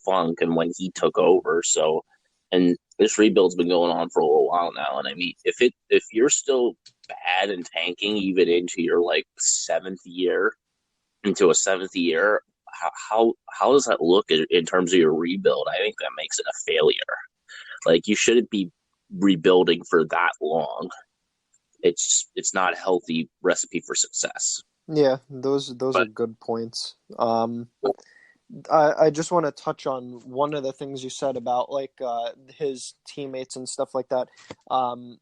funk and when he took over. So, and this rebuild's been going on for a little while now. And I mean, if you're still bad and tanking even into your like into a seventh year, how does that look in terms of your rebuild? I think that makes it a failure. Like, you shouldn't be rebuilding for that long. It's not a healthy recipe for success. Yeah, those are But good points. I just want to touch on one of the things you said about his teammates and stuff like that.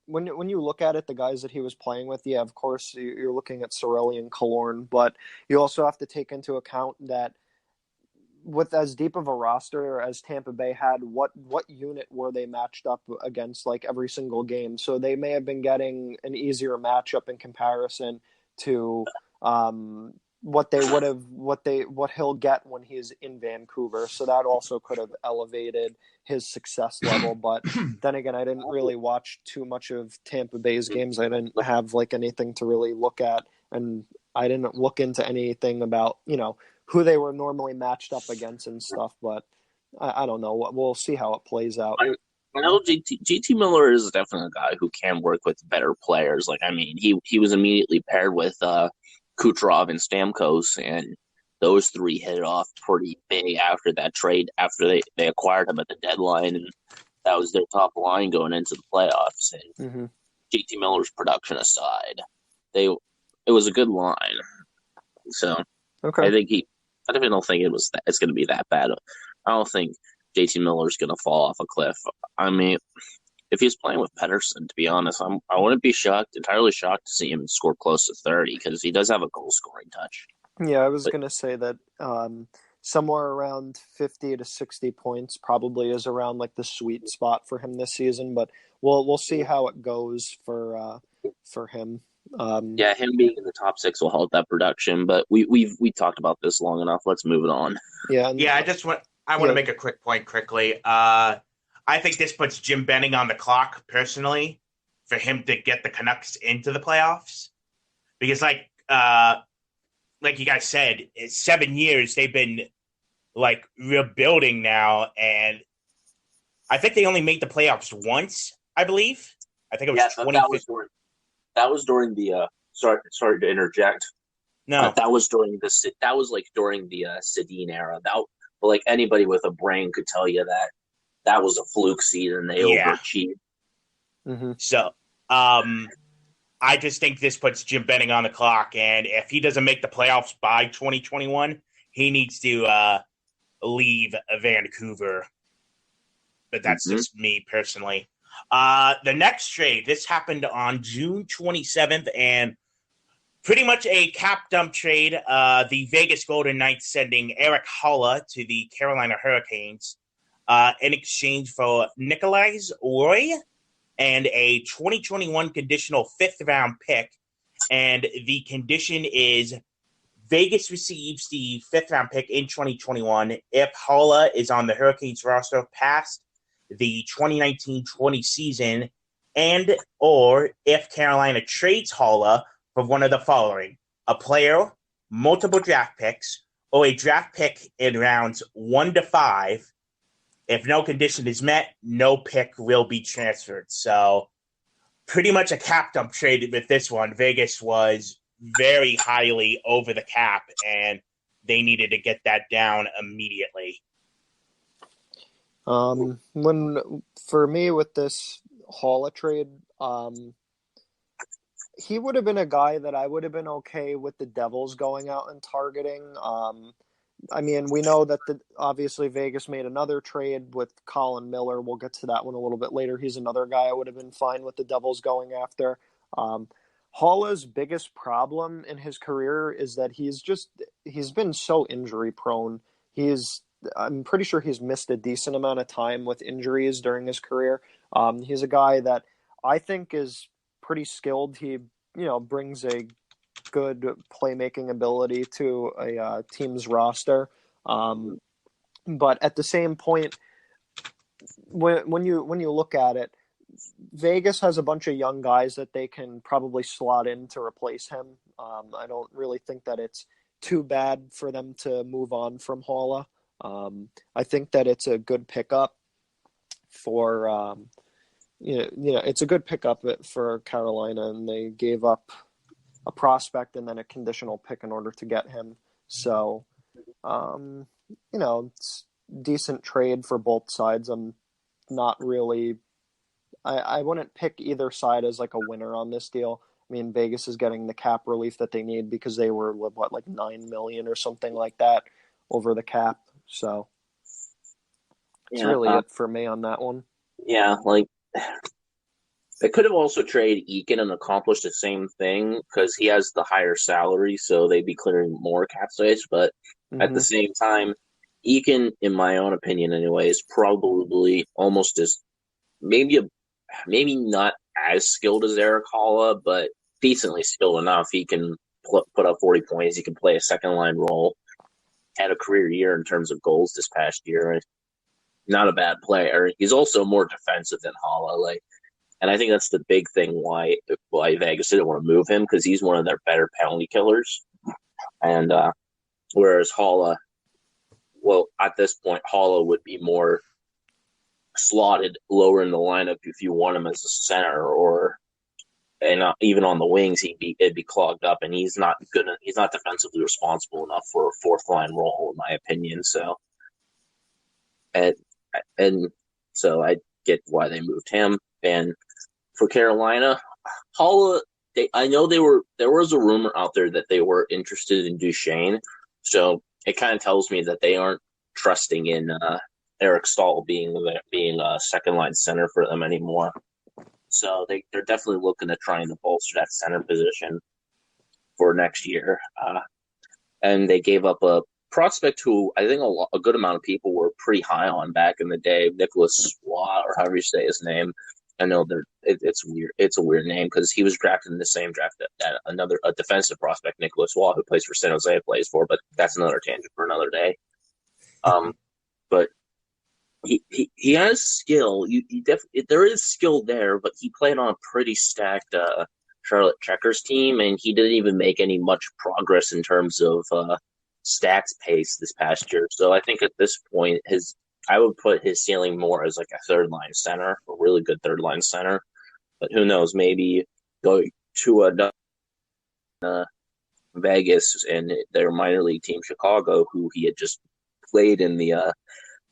When you look at it, the guys that he was playing with, yeah, of course you're looking at Cirelli and Killorn, but you also have to take into account that with as deep of a roster as Tampa Bay had, what unit were they matched up against like every single game? So they may have been getting an easier matchup in comparison to what he'll get when he's in Vancouver. So that also could have elevated his success level. But then again, I didn't really watch too much of Tampa Bay's games. I didn't have like anything to really look at, and I didn't look into anything about, who they were normally matched up against and stuff. But I don't know. We'll see how it plays out. I know GT Miller is definitely a guy who can work with better players. Like, I mean, he was immediately paired with Kucherov and Stamkos, and those three hit it off pretty big after that trade, after they acquired him at the deadline, and that was their top line going into the playoffs. And GT Miller's production aside, it was a good line. So okay. I don't think it's going to be that bad. I don't think JT Miller's going to fall off a cliff. I mean, if he's playing with Pettersson, to be honest, I wouldn't be entirely shocked to see him score close to 30 because he does have a goal-scoring touch. Yeah, I was going to say that somewhere around 50 to 60 points probably is around like the sweet spot for him this season, but we'll see how it goes for him. Yeah, him being in the top six will help that production, but we talked about this long enough. Let's move it on. Yeah, I want to make a quick point quickly. I think this puts Jim Benning on the clock personally for him to get the Canucks into the playoffs, because like you guys said, 7 years they've been like rebuilding now, and I think they only made the playoffs once. I believe. I think it was 2015. That was during the sorry to interject. No, that was during the Sedin era. But like anybody with a brain could tell you that was a fluke season. They overachieved. Mm-hmm. So, I just think this puts Jim Benning on the clock, and if he doesn't make the playoffs by 2021, he needs to leave Vancouver. But that's just me personally. The next trade, this happened on June 27th, and pretty much a cap dump trade. The Vegas Golden Knights sending Eric Haula to the Carolina Hurricanes in exchange for Nikolai Roy and a 2021 conditional fifth-round pick. And the condition is Vegas receives the fifth-round pick in 2021 if Haula is on the Hurricanes roster past the 2019-20 season, and or if Carolina trades Haula for one of the following: a player, multiple draft picks, or a draft pick in rounds 1 to 5. If no condition is met, no pick will be transferred. So pretty much a cap dump trade with this one. Vegas was very highly over the cap, and they needed to get that down immediately. For me with this Haula trade, he would have been a guy that I would have been okay with the Devils going out and targeting. I mean, we know that obviously Vegas made another trade with Colin Miller. We'll get to that one a little bit later. He's another guy I would have been fine with the Devils going after. Haula's biggest problem in his career is that he's been so injury prone. I'm pretty sure he's missed a decent amount of time with injuries during his career. He's a guy that I think is pretty skilled. He, brings a good playmaking ability to a team's roster. But at the same point, when you look at it, Vegas has a bunch of young guys that they can probably slot in to replace him. I don't really think that it's too bad for them to move on from Haula. I think that it's a good pickup for it's a good pickup for Carolina, and they gave up a prospect and then a conditional pick in order to get him. So, it's decent trade for both sides. I'm not really. I wouldn't pick either side as like a winner on this deal. I mean, Vegas is getting the cap relief that they need because they were like $9 million or something like that over the cap. So that's really it for me on that one. Yeah, like they could have also traded Eakin and accomplished the same thing because he has the higher salary, so they'd be clearing more cap space. But at the same time, Eakin, in my own opinion anyway, is probably almost as maybe not as skilled as Eric Holla, but decently skilled enough. He can put up 40 points. He can play a second line role. Had a career year in terms of goals this past year. Not a bad player. He's also more defensive than Holla. And I think that's the big thing why Vegas didn't want to move him, because he's one of their better penalty killers. And whereas Holla, at this point, Holla would be more slotted lower in the lineup if you want him as a center, and even on the wings, it'd be clogged up, and he's not defensively responsible enough for a fourth line role, in my opinion. So, and so I get why they moved him. And for Carolina, Holla, I know there was a rumor out there that they were interested in Duchesne, so it kind of tells me that they aren't trusting in Eric Stahl being a second line center for them anymore. So they're definitely looking to trying to bolster that center position for next year. And they gave up a prospect who I think a good amount of people were pretty high on back in the day, Nicholas Waugh, or however you say his name. I know it's weird. It's a weird name because he was drafted in the same draft that a defensive prospect, Nicholas Waugh, who plays for San Jose, plays for. But that's another tangent for another day. But he has skill. There is skill there, but he played on a pretty stacked Charlotte Checkers team, and he didn't even make any much progress in terms of stats pace this past year. So I think at this point, I would put his ceiling more as like a third line center, a really good third line center. But who knows? Maybe going to Vegas and their minor league team, Chicago, who he had just played in the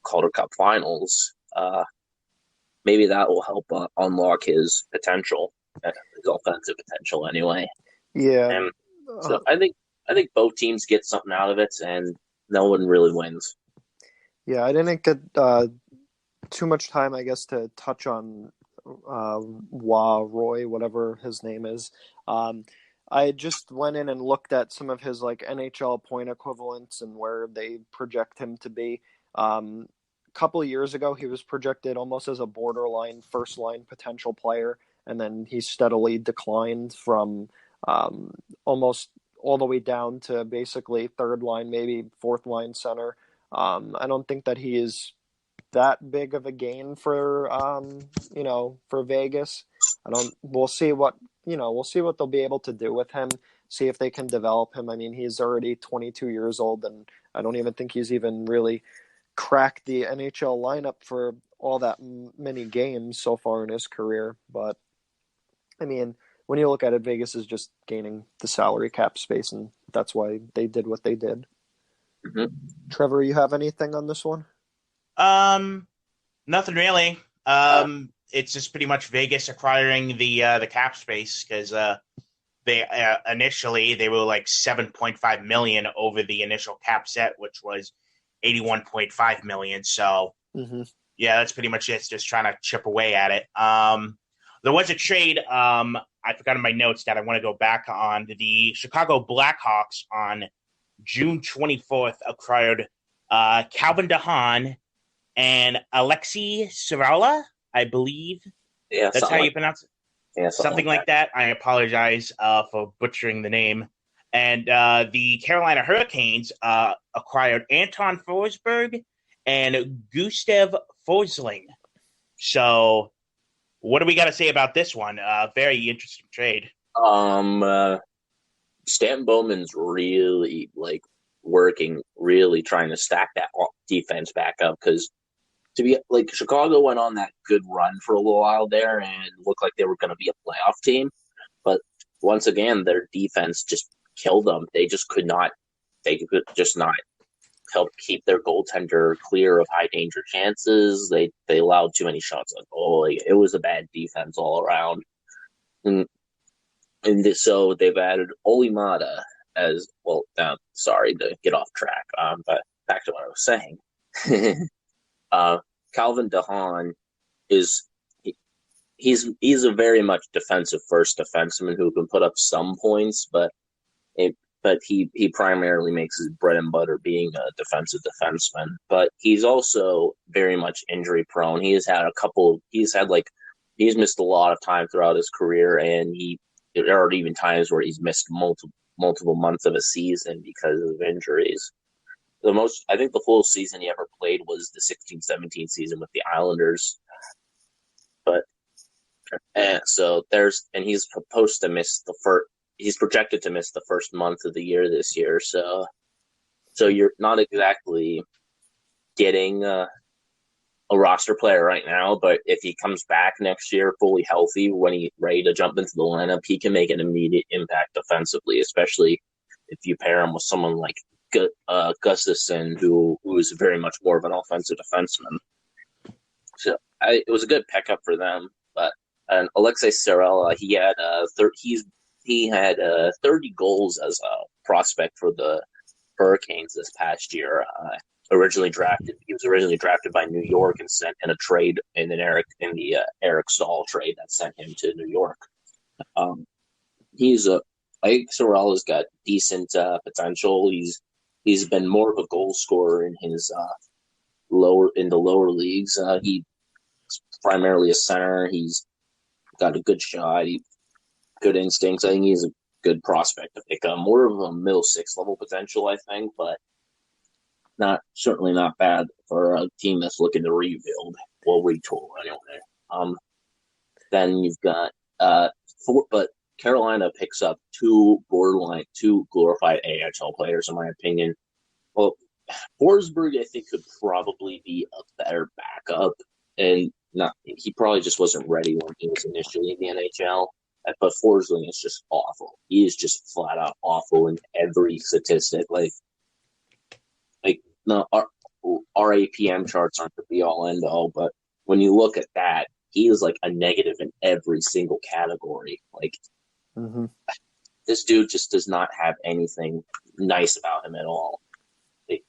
Calder Cup Finals. Maybe that will help unlock his potential, his offensive potential, anyway. Yeah. And so I think both teams get something out of it, and no one really wins. Yeah, I didn't get too much time, I guess, to touch on Roy, whatever his name is. I just went in and looked at some of his like NHL point equivalents and where they project him to be. A couple of years ago, he was projected almost as a borderline first line potential player, and then he steadily declined from almost all the way down to basically third line, maybe fourth line center. I don't think that he is that big of a gain for for Vegas. We'll see what they'll be able to do with him, see if they can develop him. I mean, he's already 22 years old, and I don't even think he's even really cracked the NHL lineup for all that many games so far in his career. But I mean, when you look at it, Vegas is just gaining the salary cap space, and that's why they did what they did. Mm-hmm. Trevor, you have anything on this one? Nothing really. It's just pretty much Vegas acquiring the cap space because they initially they were like $7.5 million over the initial cap set, which was $81.5 million. So yeah, that's pretty much it. Just trying to chip away at it. There was a trade. I forgot in my notes that I want to go back on. The Chicago Blackhawks on June 24th acquired Calvin DeHaan and Alexei Sarala, I believe. Yeah, that's how you pronounce it. Yeah, something like that. I apologize for butchering the name. And the Carolina Hurricanes acquired Anton Forsberg and Gustav Forsling. So, what do we got to say about this one? Very interesting trade. Stan Bowman's really working, really trying to stack that defense back up because to be like Chicago went on that good run for a little while there and looked like they were going to be a playoff team, but once again their defense just killed them. They just could not. They could just not help keep their goaltender clear of high danger chances. They allowed too many shots on goal. Like, it was a bad defense all around. So they've added Olimata as well. Sorry to get off track, but back to what I was saying. Calvin DeHaan is he's a very much defensive first defenseman who can put up some points, but he primarily makes his bread and butter being a defensive defenseman. But he's also very much injury prone. He's missed a lot of time throughout his career, and there are even times where he's missed multiple months of a season because of injuries. I think the full season he ever played was the 16-17 season with the Islanders. But he's supposed to miss he's projected to miss the first month of the year this year. So you're not exactly getting a roster player right now, but if he comes back next year fully healthy when he's ready to jump into the lineup, he can make an immediate impact defensively, especially if you pair him with someone like Gustafsson, who is very much more of an offensive defenseman. So it was a good pickup for them. And Alexei Sarella, he had 30 goals as a prospect for the Hurricanes this past year. He was originally drafted by New York and sent in a trade in the Eric Stahl trade that sent him to New York. I think Sarella's got decent potential. He's been more of a goal scorer in his in the lower leagues. He's primarily a center. He's got a good shot. Good instincts. I think he's a good prospect to pick up. More of a middle six level potential, I think, but certainly not bad for a team that's looking to rebuild. Well, retool anyway. Then you've got but Carolina picks up two glorified AHL players, in my opinion. Well, Forsberg, I think, could probably be a better backup, and he probably just wasn't ready when he was initially in the NHL. But Forsling is just awful. He is just flat out awful in every statistic. Our APM charts aren't the be all end all, but when you look at that, he is like a negative in every single category. This dude just does not have anything nice about him at all. I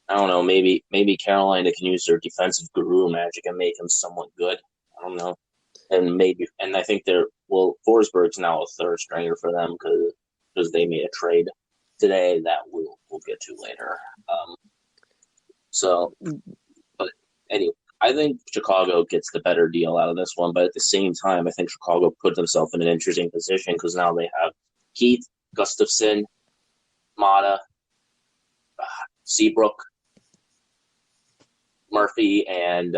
don't know. Maybe Carolina can use their defensive guru magic and make him somewhat good. I don't know. And I think Forsberg's now a third stringer for them because they made a trade today that we'll get to later. But anyway, I think Chicago gets the better deal out of this one. But at the same time, I think Chicago put themselves in an interesting position because now they have Keith, Gustafsson, Mata, Seabrook, Murphy, and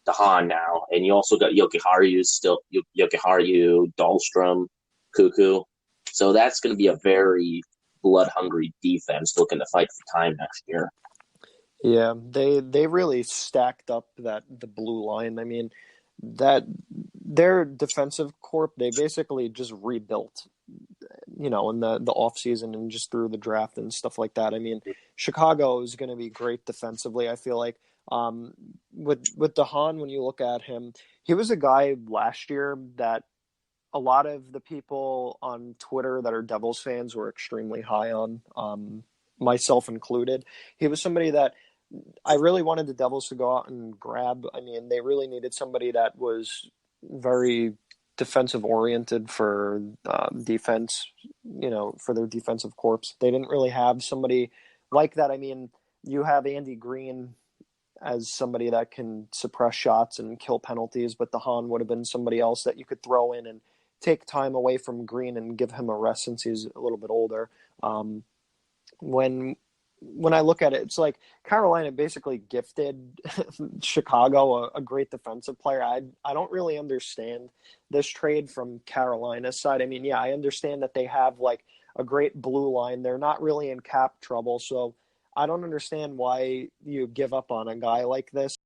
DeHaan now, and you also got Jokiharju, Dahlstrom, Cuckoo. So that's going to be a very blood-hungry defense looking to fight for time next year. Yeah, they really stacked up the blue line. I mean, that their defensive corp, they basically just rebuilt, in the offseason and just through the draft and stuff like that. I mean, Chicago is going to be great defensively, I feel like. With DeHaan, when you look at him, he was a guy last year that a lot of the people on Twitter that are Devils fans were extremely high on, myself included. He was somebody that I really wanted the Devils to go out and grab. I mean, they really needed somebody that was very defensive oriented for defense, for their defensive corps. They didn't really have somebody like that. I mean, you have Andy Green as somebody that can suppress shots and kill penalties, but DeHaan would have been somebody else that you could throw in and take time away from Green and give him a rest since he's a little bit older. When I look at it, it's like Carolina basically gifted Chicago a great defensive player. I don't really understand this trade from Carolina's side. I mean, yeah, I understand that they have like a great blue line. They're not really in cap trouble, so I don't understand why you give up on a guy like this.